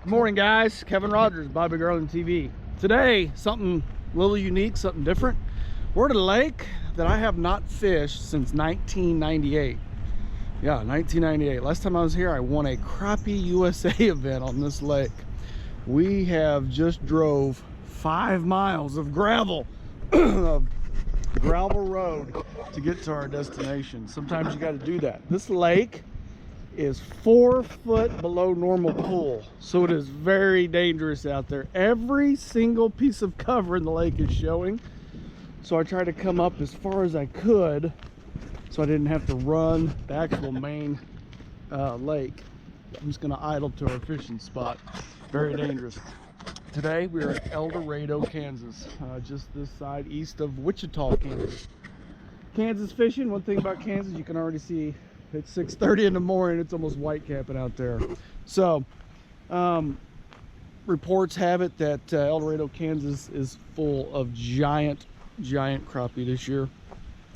Good morning, guys. Kevin Rogers, Bobby Garland TV. Today, something a little unique, something different. We're at a lake that I have not fished since 1998. Yeah, 1998. Last time I was here, I won a Crappie USA event on this lake. We have just drove 5 miles of gravel, of gravel road to get to our destination. Sometimes you got to do that. This lake is 4 foot below normal pool, so it is very dangerous out there. Every single piece of cover in the lake is showing, so I tried to come up as far as I could so I didn't have to run the actual main lake. I'm just going to idle to our fishing spot. Very dangerous. Today we are in Dorado, Kansas, just this side east of Wichita, Kansas. Kansas fishing. One thing about Kansas, you can already see it's 6:30 in the morning. It's almost white capping out there. So reports have it that El Dorado, Kansas is full of giant crappie this year.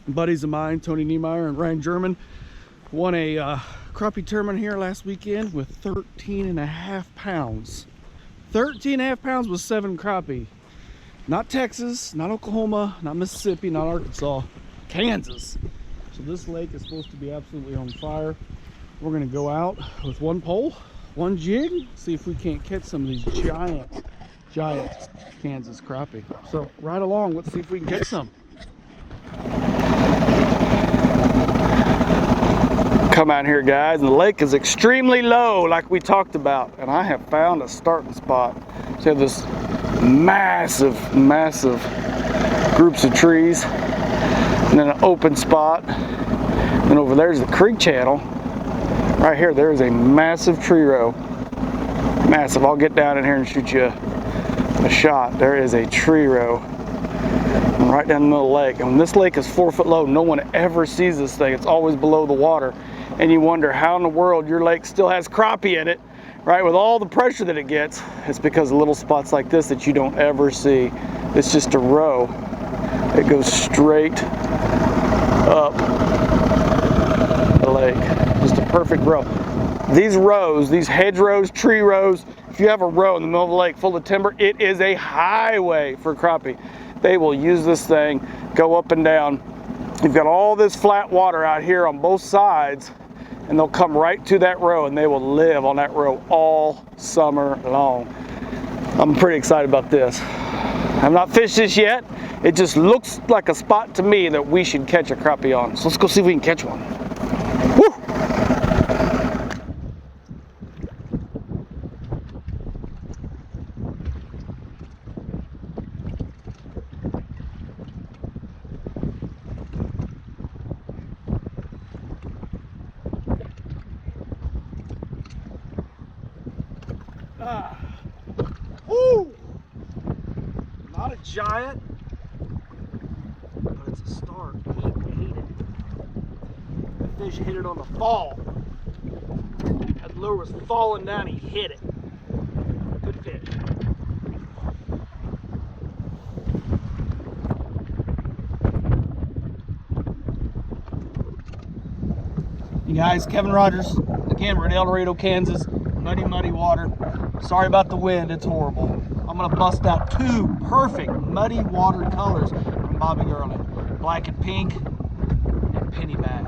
Buddies of mine, Tony Niemeyer and Ryan German, won a crappie tournament here last weekend with 13.5 pounds. 13.5 pounds with 7 crappie. Not Texas, not Oklahoma, not Mississippi, not Arkansas, Kansas. So this lake is supposed to be absolutely on fire. We're gonna go out with one pole, one jig, see if we can't catch some of these giant Kansas crappie. So right along, let's see if we can catch some. Come out here, guys, and the lake is extremely low like we talked about, and I have found a starting spot. So this massive groups of trees, and then an open spot. And over there's the creek channel. Right here, there is a massive tree row. Massive. I'll get down in here and shoot you a shot. There is a tree row right down the middle of the lake. And when this lake is 4 foot low, no one ever sees this thing. It's always below the water. And you wonder how in the world your lake still has crappie in it, right? With all the pressure that it gets. It's because of little spots like this that you don't ever see. It's just a row. It goes straight up the lake. Just a perfect row. These rows, these hedge rows, tree rows, if you have a row in the middle of the lake full of timber, it is a highway for crappie. They will use this thing, go up and down. You've got all this flat water out here on both sides, and they'll come right to that row, and they will live on that row all summer long. I'm pretty excited about this. I've not fished this yet. It just looks like a spot to me that we should catch a crappie on. So let's go see if we can catch one. Woo! Woo! Not a giant, but it's a start. He ate it. The fish hit it on the fall. That lure was falling down, he hit it. Good fish. You guys, Kevin Rogers. Again, we're in El Dorado, Kansas. Muddy water. Sorry about the wind, it's horrible. I'm gonna bust out 2 perfect muddy water colors from Bobby Garland. Black and pink, and pennyback.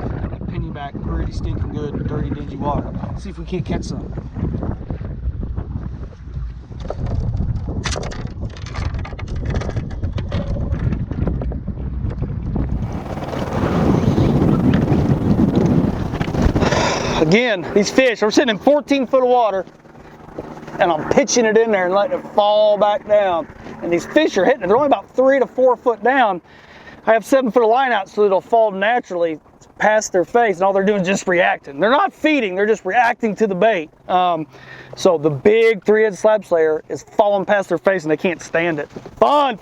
Pennyback, pretty stinking good, dirty, dingy water. Let's see if we can't catch some. Again, these fish are sitting in 14 foot of water, and I'm pitching it in there and letting it fall back down. And these fish are hitting it. They're only about 3 to 4 foot down. I have 7 foot of line out so it'll fall naturally past their face, and all they're doing is just reacting. They're not feeding, they're just reacting to the bait. So the big 3-head Slab Slayer is falling past their face and they can't stand it. Fun.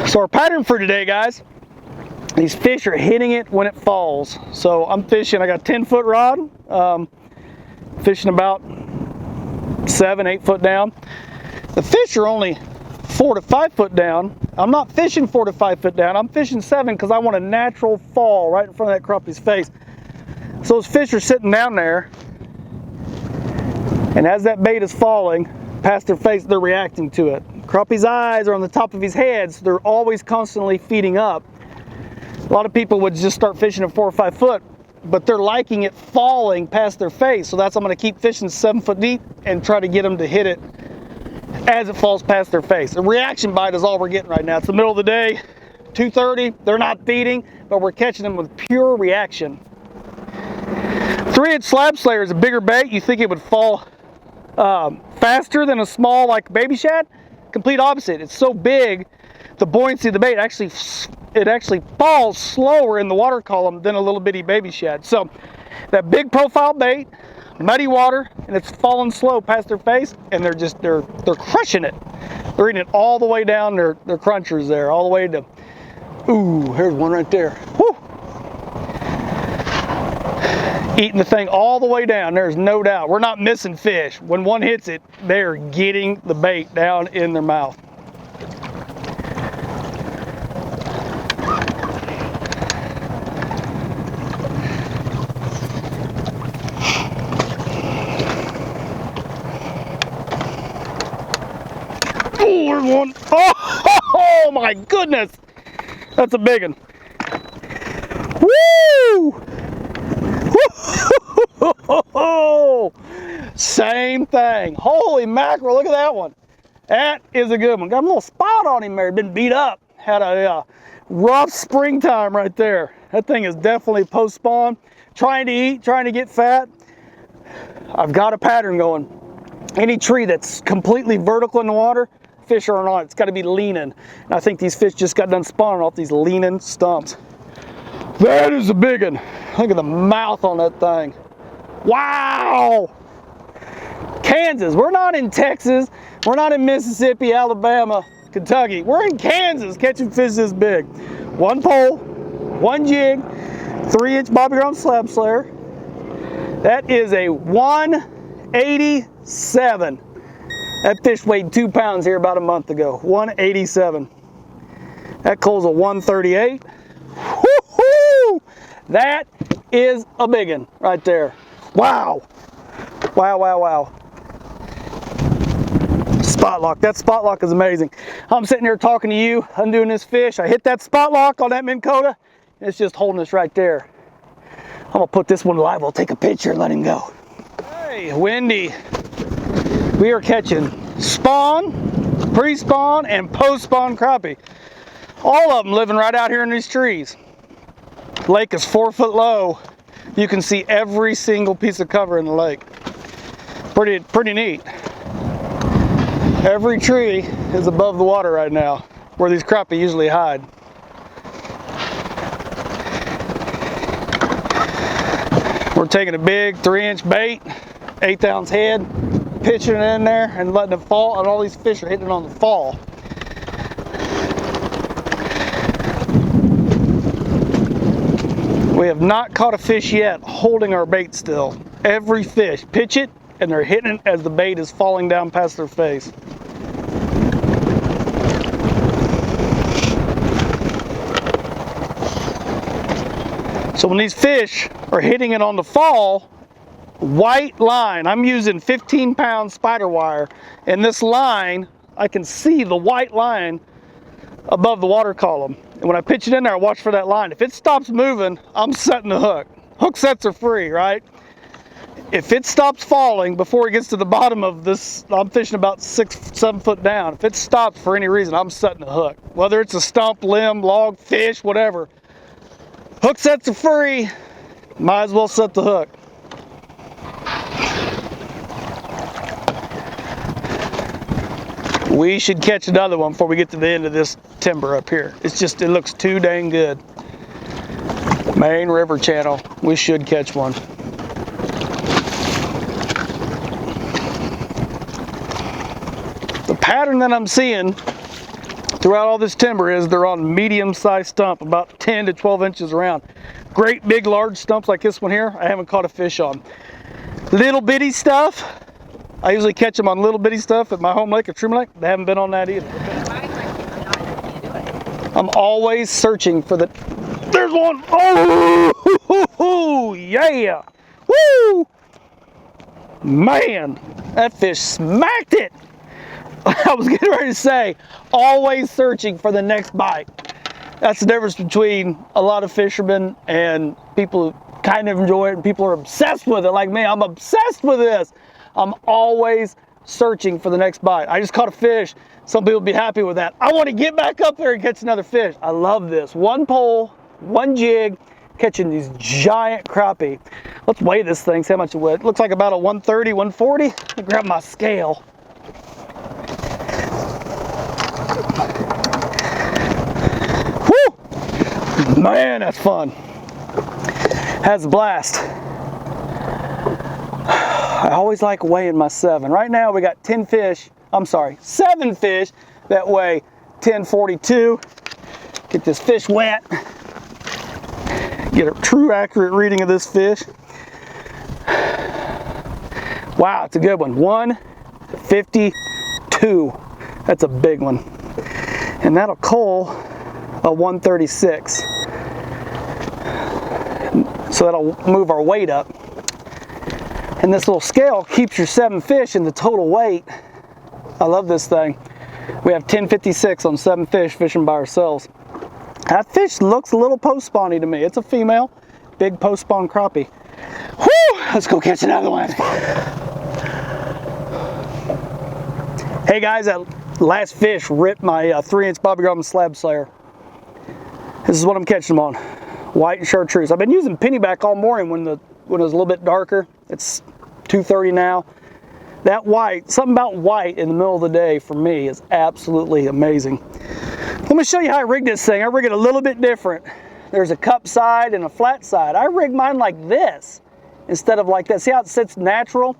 So our pattern for today, guys, these fish are hitting it when it falls. So I'm fishing, I got a 10-foot rod, fishing about 7-8 foot down. The fish are only 4 to 5 foot down. I'm not fishing 4 to 5 foot down. I'm fishing 7 because I want a natural fall right in front of that crappie's face. So those fish are sitting down there, and as that bait is falling past their face, they're reacting to it. Crappie's eyes are on the top of his head, so they're always constantly feeding up. A lot of people would just start fishing at 4 or 5 foot, but they're liking it falling past their face. So that's, I'm going to keep fishing 7 foot deep and try to get them to hit it as it falls past their face. A reaction bite is all we're getting right now. It's the middle of the day, 2:30. They're not feeding, but we're catching them with pure reaction. 3-inch Slab Slayer is a bigger bait. You think it would fall faster than a small like baby shad? Complete opposite. It's so big, the buoyancy of the bait actually falls slower in the water column than a little bitty baby shad. So that big profile bait, muddy water, and it's falling slow past their face, and they're crushing it. They're eating it all the way down their crunchers there, all the way to, ooh, here's one right there. Woo! Eating the thing all the way down, there's no doubt. We're not missing fish. When one hits it, they're getting the bait down in their mouth. Oh, there's one. Oh my goodness. That's a big one. Woo! Same thing. Holy mackerel, look at that one. That is a good one. Got a little spot on him there. Been beat up. Had a rough springtime right there. That thing is definitely post-spawn. Trying to eat, trying to get fat. I've got a pattern going. Any tree that's completely vertical in the water, fish are on it. It's got to be leaning. And I think these fish just got done spawning off these leaning stumps. That is a big one. Look at the mouth on that thing. Wow! Kansas. We're not in Texas. We're not in Mississippi, Alabama, Kentucky. We're in Kansas catching fish this big. One pole, one jig, 3-inch Bobby Brown Slab Slayer. That is a 187. That fish weighed 2 pounds here about a month ago. 187. That coal's a 138. Woo-hoo! That is a big one right there. Wow. Wow, wow, wow. Spot lock. That spot lock is amazing. I'm sitting here talking to you. I'm doing this fish. I hit that spot lock on that Minn Kota. It's just holding us right there. I'm going to put this one live. I'll take a picture and let him go. Hey, windy. We are catching spawn, pre-spawn, and post-spawn crappie. All of them living right out here in these trees. Lake is 4 foot low. You can see every single piece of cover in the lake. Pretty neat. Every tree is above the water right now, where these crappie usually hide. We're taking a big 3-inch bait, 1/8 ounce head, pitching it in there and letting it fall, and all these fish are hitting it on the fall. We have not caught a fish yet holding our bait still. Every fish, pitch it, and they're hitting it as the bait is falling down past their face. So when these fish are hitting it on the fall, white line, I'm using 15-pound spider wire, and this line, I can see the white line above the water column. And when I pitch it in there, I watch for that line. If it stops moving, I'm setting the hook. Hook sets are free, right? If it stops falling before it gets to the bottom of this, I'm fishing about 6, 7 foot down. If it stops for any reason, I'm setting the hook. Whether it's a stump, limb, log, fish, whatever. Hook sets are free. Might as well set the hook. We should catch another one before we get to the end of this timber up here. It's just, it looks too dang good. Main River channel. We should catch one. The pattern that I'm seeing throughout all this timber is they're on medium-sized stump, about 10 to 12 inches around. Great big large stumps like this one here, I haven't caught a fish on. Little bitty stuff, I usually catch them on little bitty stuff at my home lake at Truman Lake. They haven't been on that either. I'm always searching for the, there's one. Oh, yeah. Woo! Man, that fish smacked it. I was getting ready to say, always searching for the next bite. That's the difference between a lot of fishermen and people who kind of enjoy it and people are obsessed with it like me. I'm obsessed with this. I'm always searching for the next bite. I just caught a fish. Some people will be happy with that. I want to get back up there and catch another fish. I love this. One pole, one jig, catching these giant crappie. Let's weigh this thing, see how much it weighs. It looks like about a 130, 140. Let me grab my scale. Woo! Man, that's fun. Has a blast. I always like weighing my 7. Right now we got 10 fish, I'm sorry, 7 fish that weigh 1042. Get this fish wet. Get a true accurate reading of this fish. Wow, it's a good one. 152. That's a big one. And that'll cull a 136. So that'll move our weight up. And this little scale keeps your 7 fish in the total weight. I love this thing. We have 1056 on 7 fish fishing by ourselves. That fish looks a little post-spawny to me. It's a female, big post-spawn crappie. Whew! Let's go catch another one. Hey guys, that last fish ripped my 3-inch Bobby Garland Slab Slayer. This is what I'm catching them on. White and chartreuse. I've been using pennyback all morning when it was a little bit darker. It's 2:30 now. That white, something about white in the middle of the day for me is absolutely amazing. Let me show you how I rig this thing. I rig it a little bit different. There's a cup side and a flat side. I rig mine like this instead of like that. See how it sits natural?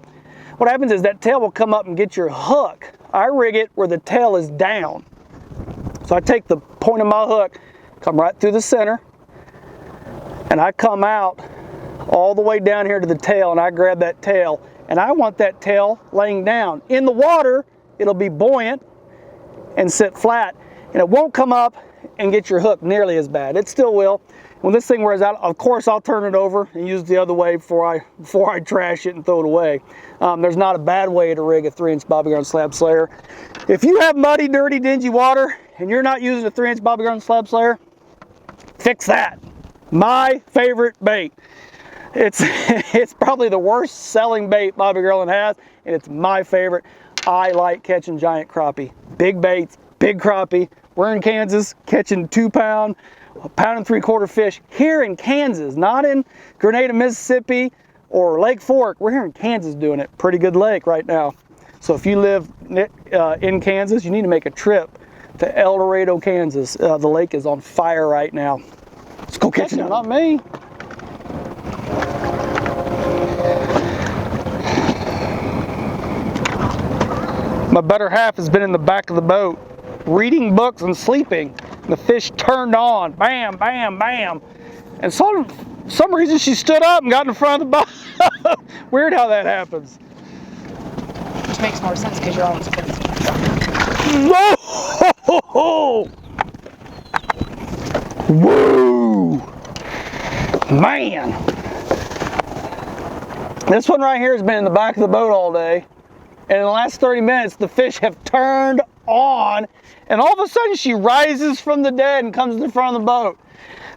What happens is that tail will come up and get your hook. I rig it where the tail is down. So I take the point of my hook, come right through the center, and I come out all the way down here to the tail, and I grab that tail, and I want that tail laying down. In the water, it'll be buoyant and sit flat, and it won't come up and get your hook nearly as bad. It still will. When this thing wears out, of course, I'll turn it over and use it the other way before I trash it and throw it away. There's not a bad way to rig a 3-inch Bobby Garland Slab Slayer. If you have muddy, dirty, dingy water and you're not using a 3-inch Bobby Garland Slab Slayer, fix that. My favorite bait. It's probably the worst selling bait Bobby Garland has, and it's my favorite. I like catching giant crappie. Big baits, big crappie. We're in Kansas catching 2-pound, 1 3/4 pound fish here in Kansas, not in Grenada, Mississippi or Lake Fork. We're here in Kansas doing it. Pretty good lake right now. So if you live in Kansas, you need to make a trip to El Dorado, Kansas. The lake is on fire right now. Let's go catch it. Not me. My better half has been in the back of the boat, reading books and sleeping. The fish turned on, bam, bam, bam. And for some reason she stood up and got in front of the boat. Weird how that happens. Which makes more sense because you're always crazy. Whoa! Woo! Man! This one right here has been in the back of the boat all day. And in the last 30 minutes, the fish have turned on. And all of a sudden, she rises from the dead and comes in front of the boat.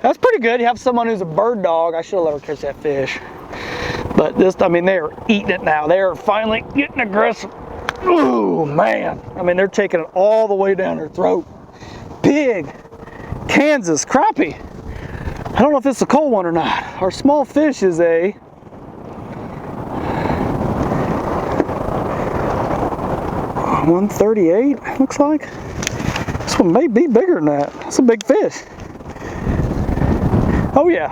That's pretty good. You have someone who's a bird dog. I should have let her catch that fish. But this, I mean, they're eating it now. They're finally getting aggressive. Ooh, man. I mean, they're taking it all the way down her throat. Big Kansas crappie. I don't know if it's a cold one or not. Our small fish is a 138, looks like. This one may be bigger than that. It's a big fish. Oh yeah.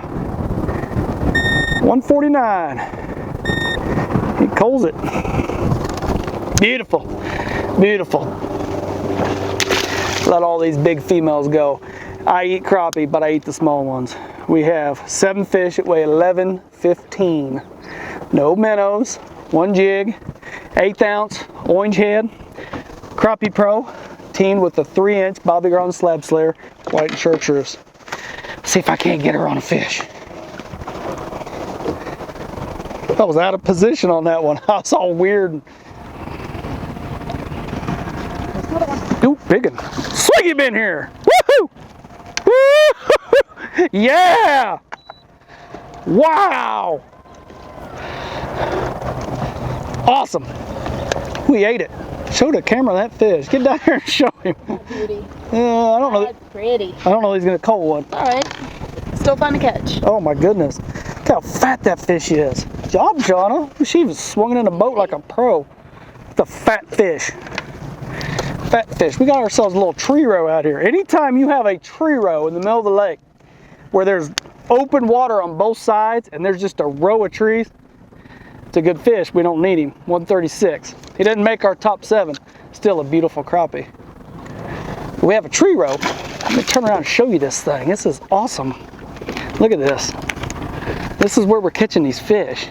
149. He culls it. Beautiful. Beautiful. Let all these big females go. I eat crappie, but I eat the small ones. We have 7 fish that weigh 11, 15. No minnows, 1 jig, 1/8 ounce orange head, Crappie Pro, teamed with the 3-inch Bobby Garland Slab Slayer. white and chartreuse. See if I can't get her on a fish. I was out of position on that one. I was all weird. Ooh, big one. Swing him in here. Woohoo! Woo-hoo! Yeah! Wow! Awesome. We ate it. Show the camera that fish. Get down here and show him. Beauty. I don't know. That's pretty. I don't know he's gonna call one. All right. Still fun to catch. Oh my goodness. Look how fat that fish is. Job, Jonna. She was swinging in the boat like a pro. It's a fat fish. Fat fish. We got ourselves a little tree row out here. Anytime you have a tree row in the middle of the lake where there's open water on both sides and there's just a row of trees, it's a good fish. We don't need him. 136. He didn't make our top 7. Still a beautiful crappie. We have a tree row. Let me turn around and show you this thing. This is awesome. Look at this. This is where we're catching these fish.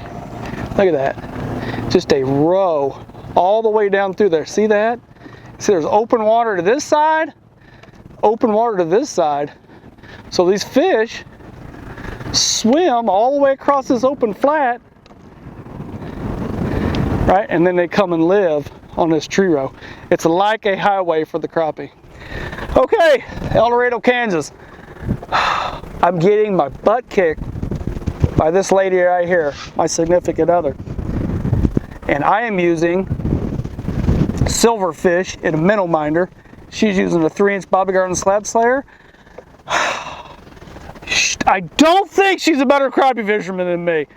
Look at that. Just a row all the way down through there. See that? See, there's open water to this side, open water to this side. So these fish swim all the way across this open flat, right? And then they come and live on this tree row. It's like a highway for the crappie. Okay, El Dorado, Kansas. I'm getting my butt kicked by this lady right here, my significant other. And I am using silverfish in a minnow minder. She's using a 3-inch Garland Slab Slayer. I don't think she's a better crappie fisherman than me.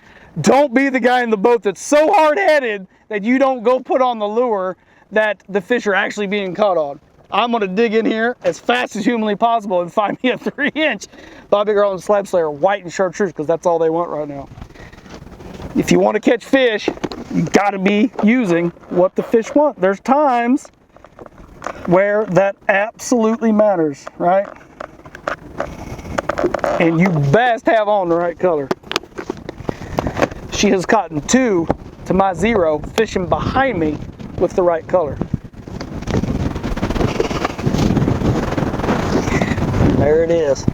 Don't be the guy in the boat that's so hard-headed that you don't go put on the lure that the fish are actually being caught on. I'm gonna dig in here as fast as humanly possible and find me a 3-inch Garland Slab Slayer, white and chartreuse, because that's all they want right now. If you want to catch fish, you gotta be using what the fish want. There's times where that absolutely matters, right? And you best have on the right color. She has caught 2 to my 0 fishing behind me with the right color. There it is.